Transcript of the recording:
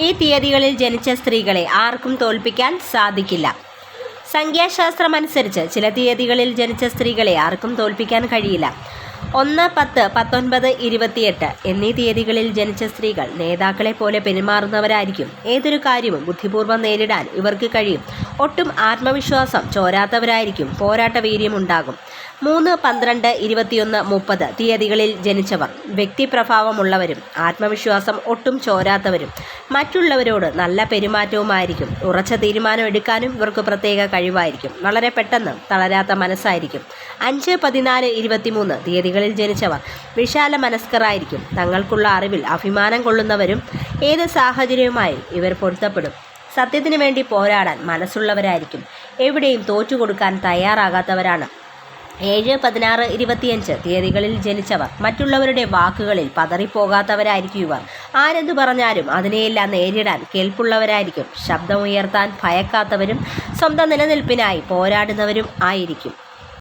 ഈ തീയതികളിൽ ജനിച്ച സ്ത്രീകളെ ആർക്കും തോൽപ്പിക്കാൻ സാധിക്കില്ല. സംഖ്യാശാസ്ത്രമനുസരിച്ച് ചില തീയതികളിൽ ജനിച്ച സ്ത്രീകളെ ആർക്കും തോൽപ്പിക്കാൻ കഴിയില്ല. 1, 10, 19, 28 എന്നീ തീയതികളിൽ ജനിച്ച സ്ത്രീകൾ നേതാക്കളെ പോലെ പെരുമാറുന്നവരായിരിക്കും. ഏതൊരു കാര്യവും ബുദ്ധിപൂർവ്വം നേരിടാൻ ഇവർക്ക് കഴിയും. ഒട്ടും ആത്മവിശ്വാസം ചോരാത്തവരായിരിക്കും. പോരാട്ട വീര്യമുണ്ടാകും. 3, 12, 21, 30 തീയതികളിൽ ജനിച്ചവർ വ്യക്തിപ്രഭാവമുള്ളവരും ആത്മവിശ്വാസം ഒട്ടും ചോരാത്തവരും മറ്റുള്ളവരോട് നല്ല പെരുമാറ്റവുമായിരിക്കും. ഉറച്ച തീരുമാനം എടുക്കാനും ഇവർക്ക് പ്രത്യേക കഴിവായിരിക്കും. വളരെ പെട്ടെന്ന് തളരാത്ത മനസ്സായിരിക്കും. 5, 14, 23 തീയതികളിൽ ജനിച്ചവർ വിശാല മനസ്കരായിരിക്കും. തങ്ങൾക്കുള്ള അറിവിൽ അഭിമാനം കൊള്ളുന്നവരും ഏത് സാഹചര്യവുമായും ഇവർ പൊരുത്തപ്പെടും. സത്യത്തിനു വേണ്ടി പോരാടാൻ മനസ്സുള്ളവരായിരിക്കും. എവിടെയും തോറ്റുകൊടുക്കാൻ തയ്യാറാകാത്തവരാണ്. 7, 16, 25 തീയതികളിൽ ജനിച്ചവർ മറ്റുള്ളവരുടെ വാക്കുകളിൽ പതറിപ്പോകാത്തവരായിരിക്കും. ഇവർ ആരെന്തു പറഞ്ഞാലും അതിനെയെല്ലാം നേരിടാൻ കേൾപ്പുള്ളവരായിരിക്കും. ശബ്ദമുയർത്താൻ ഭയക്കാത്തവരും സ്വന്തം നിലനിൽപ്പിനായി പോരാടുന്നവരും ആയിരിക്കും.